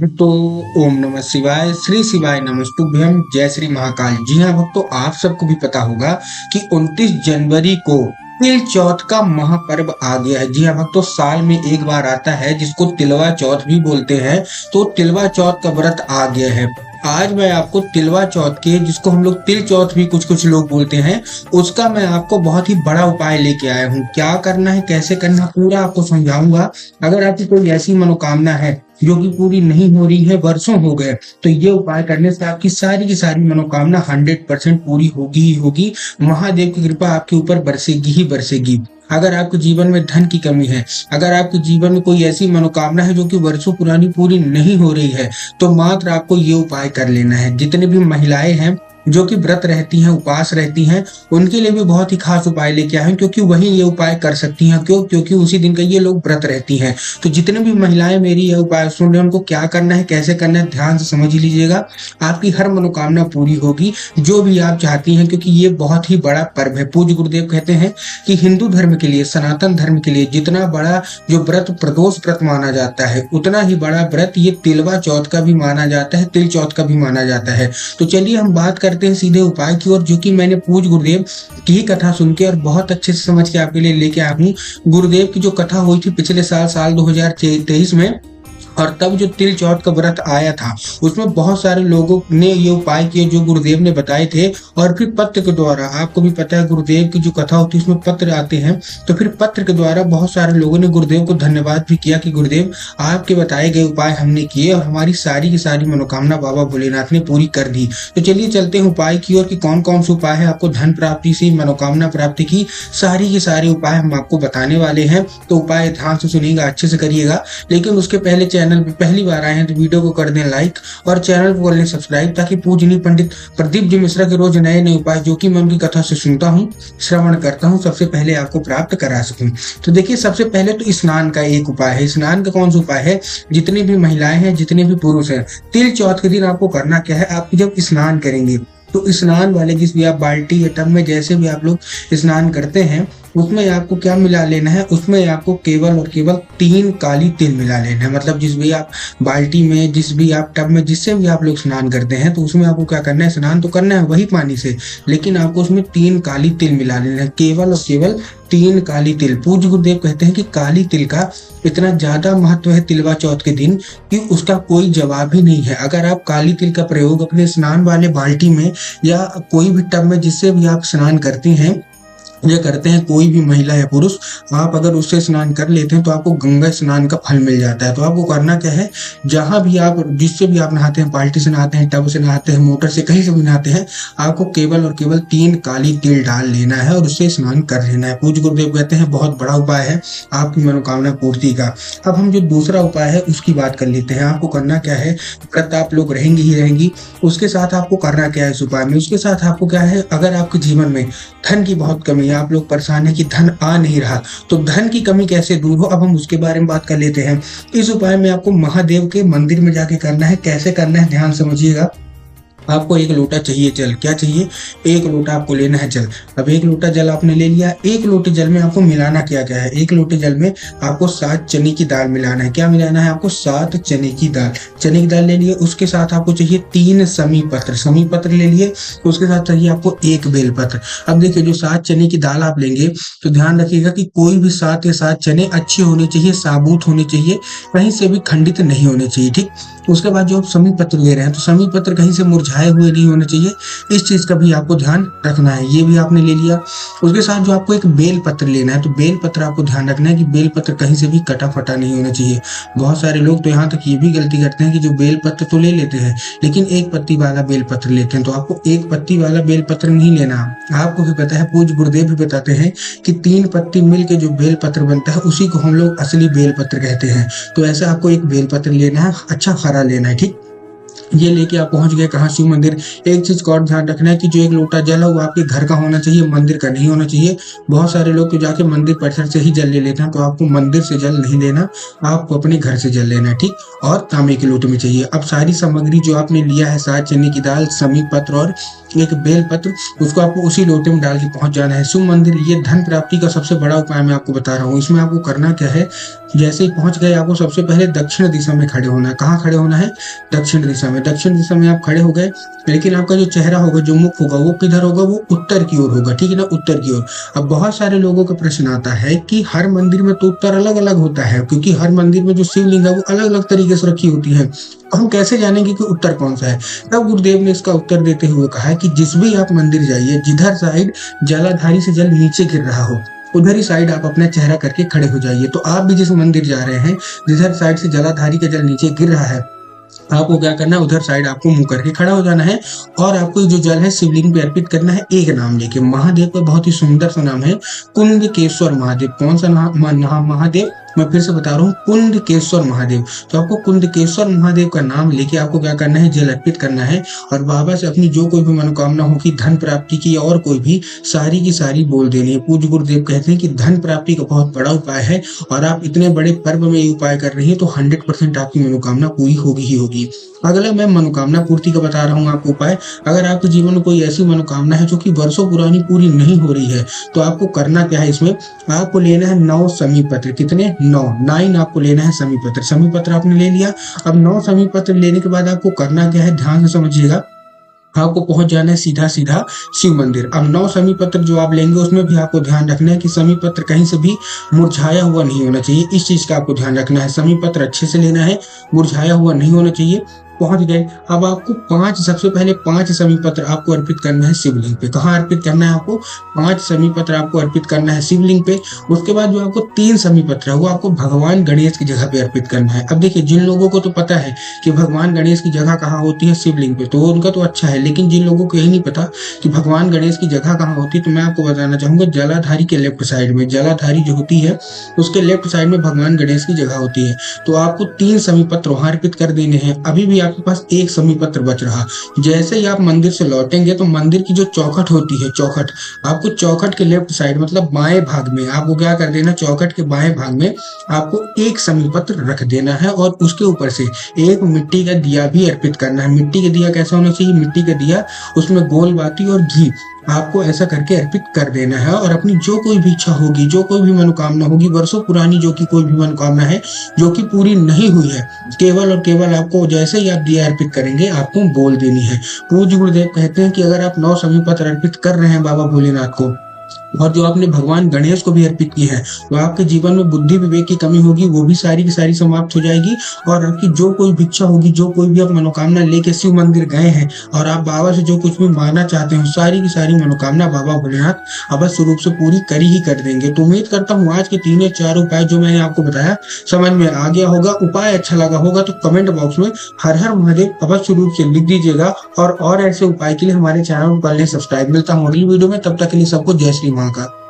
तो ओम नमः शिवाय, श्री शिवाय नमस्तुभ्यम, जय श्री महाकाल। जी हाँ भक्तों, आप सबको भी पता होगा कि 29 जनवरी को तिल चौथ का महापर्व आ गया है। जी हाँ भक्तों, साल में एक बार आता है जिसको तिलवा चौथ भी बोलते हैं। तो तिलवा चौथ का व्रत आ गया है। आज मैं आपको तिलवा चौथ के, जिसको हम लोग तिल चौथ भी कुछ कुछ लोग बोलते हैं, उसका मैं आपको बहुत ही बड़ा उपाय लेके आया हूँ। क्या करना है, कैसे करना, पूरा आपको समझाऊंगा। अगर आपकी कोई ऐसी मनोकामना है जो कि पूरी नहीं हो रही है, वर्षों हो गए, तो ये उपाय करने से आपकी सारी की सारी मनोकामना 100% पूरी होगी ही होगी। महादेव की कृपा आपके ऊपर बरसेगी ही बरसेगी। अगर आपके जीवन में धन की कमी है, अगर आपके जीवन में कोई ऐसी मनोकामना है जो कि वर्षों पुरानी पूरी नहीं हो रही है, तो मात्र आपको ये उपाय कर लेना है। जितने भी महिलाएं हैं जो कि व्रत रहती हैं, उपास रहती हैं, उनके लिए भी बहुत ही खास उपाय लेके आए हैं, क्योंकि वही ये उपाय कर सकती हैं। क्यों? क्योंकि उसी दिन का ये लोग व्रत रहती हैं। तो जितने भी महिलाएं मेरी यह उपाय सुन रहे हैं, उनको क्या करना है, कैसे करना है, ध्यान से समझ लीजिएगा। आपकी हर मनोकामना पूरी होगी, जो भी आप चाहती हैं, क्योंकि ये बहुत ही बड़ा पर्व है। पूज्य गुरुदेव कहते हैं कि हिंदू धर्म के लिए, सनातन धर्म के लिए जितना बड़ा जो व्रत प्रदोष व्रत माना जाता है, उतना ही बड़ा व्रत ये तिलवा चौथ का भी माना जाता है, तिल चौथ का भी माना जाता है। तो चलिए हम बात करते हैं सीधे उपाय की ओर, जो कि मैंने पूज्य गुरुदेव की ही कथा सुन के और बहुत अच्छे से समझ के आपके लिए लेके आया हूँ। गुरुदेव की जो कथा हुई थी पिछले साल 2023 में, और तब जो तिल चौथ का व्रत आया था, उसमें बहुत सारे लोगों ने ये उपाय किए जो गुरुदेव ने बताए थे। और फिर पत्र के द्वारा, आपको भी पता है गुरुदेव की जो कथा होती है उसमें पत्र आते हैं, तो फिर पत्र के द्वारा बहुत सारे लोगों ने गुरुदेव को धन्यवाद भी किया कि गुरुदेव आपके बताए गए उपाय हमने किए और हमारी सारी की सारी मनोकामना बाबा भोलेनाथ ने पूरी कर दी। तो चलिए चलते हैं उपाय की ओर कि कौन कौन से उपाय है आपको धन प्राप्ति से, मनोकामना प्राप्ति की सारी के सारे उपाय हम आपको बताने वाले हैं। तो उपाय ध्यान से सुनिएगा, अच्छे से करिएगा। लेकिन उसके पहले चैनल पे पहली बार आए हैं तो वीडियो को कर दें लाइक और चैनल को कर लें सब्सक्राइब, ताकि पूजनीय पंडित प्रदीप जी मिश्रा के रोज नए नए उपाय जो कि मैं उनकी कथा से सुनता हूँ, श्रवण करता हूँ, सबसे पहले आपको प्राप्त करा सकूं। तो देखिए, सबसे पहले तो स्नान का एक उपाय है। स्नान का कौन सा उपाय है? जितनी भी महिलाएं हैं, जितने भी पुरुष हैं, तिल चौथ के दिन आपको करना क्या है, आप जब स्नान करेंगे तो स्नान वाले जिस भी आप बाल्टी या टब में जैसे भी आप लोग स्नान करते हैं, उसमें आपको क्या मिला लेना है, उसमें आपको केवल और केवल 3 काली तिल मिला लेना है। मतलब जिस भी आप बाल्टी में, जिस भी आप टब में, जिससे भी आप लोग स्नान करते हैं, तो उसमें आपको क्या करना है, स्नान तो करना है वही पानी से, लेकिन आपको उसमें 3 काली तिल मिला लेना है, केवल और केवल 3 काली तिल। पूज्य गुरुदेव कहते हैं कि काली तिल का इतना ज्यादा महत्व है तिलवा चौथ के दिन कि उसका कोई जवाब ही नहीं है। अगर आप काली तिल का प्रयोग अपने स्नान वाले बाल्टी में या कोई भी टब में जिससे भी आप स्नान करती हैं या करते हैं, कोई भी महिला या पुरुष, आप अगर उससे स्नान कर लेते हैं तो आपको गंगा स्नान का फल मिल जाता है। तो आपको करना क्या है, जहां भी आप, जिससे भी आप नहाते हैं, बाल्टी से नहाते हैं, टब से नहाते हैं, मोटर से, कहीं से भी नहाते हैं, आपको केवल और केवल 3 काली तिल डाल लेना है और उससे स्नान कर लेना है। पूज्य गुरुदेव कहते हैं बहुत बड़ा उपाय है आपकी मनोकामना पूर्ति का। अब हम जो दूसरा उपाय है उसकी बात कर लेते हैं। आपको करना क्या है, व्रत आप लोग रहेंगी ही रहेंगी, उसके साथ आपको करना क्या है इस उपाय में, उसके साथ आपको क्या है, अगर आपके जीवन में धन की बहुत कमी, आप लोग परेशान है कि धन आ नहीं रहा, तो धन की कमी कैसे दूर हो, अब हम उसके बारे में बात कर लेते हैं। इस उपाय में आपको महादेव के मंदिर में जाके करना है। कैसे करना है, ध्यान समझिएगा। आपको 1 लोटा चाहिए जल। क्या चाहिए? 1 लोटा आपको लेना है जल। अब 1 लोटा जल आपने ले लिया। 1 लोटे जल में आपको मिलाना क्या क्या है? 1 लोटे जल में आपको 7 चने की दाल मिलाना है। क्या मिलाना है आपको? 7 चने की दाल। चने की दाल ले लिए। उसके साथ आपको चाहिए 3 समी पत्र। समी पत्र ले लिए। उसके साथ चाहिए आपको 1 बेल पत्र। अब देखिए, जो 7 चने की दाल आप लेंगे तो ध्यान रखिएगा कि कोई भी 7 के 7 चने अच्छे होने चाहिए, साबुत होने चाहिए, कहीं से भी खंडित नहीं होने चाहिए। ठीक। उसके बाद जो आप समी पत्र ले रहे हैं, तो समी पत्र कहीं से मुरझाए हुए नहीं होने चाहिए। इस चीज का भी आपको ध्यान रखना है। ये भी आपने ले लिया। उसके साथ जो आपको 1 बेल पत्र लेना है, तो बेल पत्र आपको ध्यान रखना है कि बेल पत्र कहीं से भी कटा फटा नहीं होना चाहिए। बहुत सारे लोग तो यहाँ तक ये भी गलती करते हैं कि जो बेल पत्र तो ले लेते हैं, लेकिन 1 पत्ती वाला बेल पत्र लेते हैं। तो आपको 1 पत्ती वाला बेल पत्र नहीं लेना। आपको भी पता है, पूज्य गुरुदेव भी बताते हैं कि 3 पत्ती मिल के जो बेल पत्र बनता है, उसी को हम लोग असली बेल पत्र कहते हैं। तो ऐसा आपको 1 बेल पत्र लेना है, अच्छा हरा लेना है। ठीक। ये लेके आप पहुंच गए कहाँ? शिव मंदिर। एक चीज का और ध्यान रखना है कि जो 1 लोटा जल है वो आपके घर का होना चाहिए, मंदिर का नहीं होना चाहिए। बहुत सारे लोग तो जाके मंदिर परिसर से ही जल ले लेते हैं, तो आपको मंदिर से जल नहीं लेना, आपको अपने घर से जल लेना है। ठीक। और तांबे के लोटे में चाहिए। अब सारी सामग्री जो आपने लिया है, 7 चने की दाल, समी पत्र और एक बेल पत्र, उसको आपको उसी लोटे में डाल के पहुंच जाना है शिव मंदिर। ये धन प्राप्ति का सबसे बड़ा उपाय मैं आपको बता रहा हूँ। इसमें आपको करना क्या है, जैसे ही पहुंच गए आपको सबसे पहले दक्षिण दिशा में खड़े होना है। कहाँ खड़े होना है? दक्षिण दिशा में। दक्षिण दिशा में आप खड़े हो गए, लेकिन आपका जो चेहरा होगा, जो मुख होगा, वो किधर होगा? वो उत्तर की ओर होगा, ठीक है ना, उत्तर की ओर। अब बहुत सारे लोगों का प्रश्न आता है कि हर मंदिर में तो उत्तर अलग अलग होता है, क्योंकि हर मंदिर में जो शिवलिंग है वो अलग अलग तरीके से रखी होती है, हम कैसे जानेंगे कि उत्तर कौन सा है? तब गुरुदेव ने इसका उत्तर देते हुए कहा है कि जिस भी आप मंदिर जाइए, जिधर साइड जलाधारी से जल नीचे गिर रहा हो, उधर ही साइड आप अपना चेहरा करके खड़े हो जाइए। तो आप भी जिस मंदिर जा रहे हैं, जिधर साइड से जलाधारी का जल नीचे गिर रहा है, आपको क्या करना है? उधर साइड आपको मुंह करके खड़ा हो जाना है और आपको जो जल है शिवलिंग पे अर्पित करना है, एक नाम लेके। महादेव का बहुत ही सुंदर सा नाम है, कुंदकेश्वर महादेव। कौन सा नाम? महादेव। मैं फिर से बता रहा हूँ, कुंदकेश्वर महादेव। तो आपको कुंदकेश्वर महादेव का नाम लेके आपको क्या करना है? जल अर्पित करना है और बाबा से अपनी जो कोई भी मनोकामना होगी, धन प्राप्ति की और कोई भी, सारी की सारी बोल देनी है। पूज्य गुरुदेव कहते हैं कि धन प्राप्ति का बहुत बड़ा उपाय है और आप इतने बड़े पर्व में ये उपाय कर रही है तो 100% आपकी मनोकामना पूरी होगी ही होगी। अगला मैं मनोकामना पूर्ति का बता रहा हूँ आपको उपाय। अगर आपके जीवन में कोई ऐसी मनोकामना है जो कि वर्षों पुरानी पूरी नहीं हो रही है, तो आपको करना क्या है? इसमें आपको लेना है 9 समी पत्र। कितने? 9 आपको लेना है समी पत्र। समी पत्र आपने ले लिया। अब 9 समी पत्र लेने के बाद आपको करना क्या है, ध्यान से समझिएगा। आपको पहुंच जाना है सीधा सीधा शिव मंदिर। अब 9 समी पत्र जो आप लेंगे उसमें भी आपको ध्यान रखना है कि समी पत्र कहीं से भी मुरझाया हुआ नहीं होना चाहिए। इस चीज का आपको ध्यान रखना है, समी पत्र अच्छे से लेना है, मुरझाया हुआ नहीं होना चाहिए। पहुंच गए। अब आपको 5, सबसे पहले 5 समी पत्र आपको अर्पित करना है शिवलिंग पे। कहाँ अर्पित करना है आपको? 5 समी पत्र आपको अर्पित करना है शिवलिंग पे। उसके बाद जो आपको 3 समी पत्र है वो आपको भगवान गणेश की जगह पे अर्पित करना है। अब देखिए, जिन लोगों को तो पता है कि भगवान गणेश की जगह कहाँ होती है, शिवलिंग पे, तो उनका तो अच्छा है, लेकिन जिन लोगों को यही नहीं पता कि भगवान गणेश की जगह कहाँ होती है, तो मैं आपको बताना चाहूंगा, जलाधारी के लेफ्ट साइड में, जलाधारी जो होती है उसके लेफ्ट साइड में भगवान गणेश की जगह होती है। तो आपको 3 समी पत्र वहां अर्पित कर देने हैं। अभी भी आपके पास 1 समी पत्र बच रहा। जैसे ही आप मंदिर से लौटेंगे तो मंदिर की जो चौखट होती है, चौखट, आपको चौखट के लेफ्ट साइड मतलब बाएं भाग में आपको क्या कर देना, चौखट के बाएं भाग में आपको 1 समी पत्र रख देना है और उसके ऊपर से एक मिट्टी का दिया भी अर्पित करना है। मिट्टी का दिया कैसा होना चाहिए? मिट्टी का दिया, उसमें गोल बाती और घी, आपको ऐसा करके अर्पित कर देना है और अपनी जो कोई भी इच्छा होगी, जो कोई भी मनोकामना होगी, वर्षों पुरानी जो कि कोई भी मनोकामना है जो कि पूरी नहीं हुई है, केवल और केवल आपको जैसे ही आप दिया अर्पित करेंगे आपको बोल देनी है। पूज्य गुरुदेव कहते हैं कि अगर आप 9 समी पत्र अर्पित कर रहे हैं बाबा भोलेनाथ को और जो आपने भगवान गणेश को भी अर्पित की है, तो आपके जीवन में बुद्धि विवेक की कमी होगी वो भी सारी की सारी समाप्त हो जाएगी और आपकी जो कोई भी इच्छा होगी, जो कोई भी आप मनोकामना लेके शिव मंदिर गए हैं और आप बाबा से जो कुछ भी मांगना चाहते हो, सारी की सारी मनोकामना बाबा भोलेनाथ अवश्य रूप से पूरी कर ही कर देंगे। तो उम्मीद करता हूँ आज के 3 या 4 उपाय जो मैंने आपको बताया समझ में आ गया होगा। उपाय अच्छा लगा होगा तो कमेंट बॉक्स में हर हर महादेव अवश्य रूप से लिख दीजिएगा और ऐसे उपाय के लिए हमारे चैनल को कर ले सब्सक्राइब। मिलता हूँ अगली वीडियो में, तब तक के लिए सबको जय श्री महाकाल।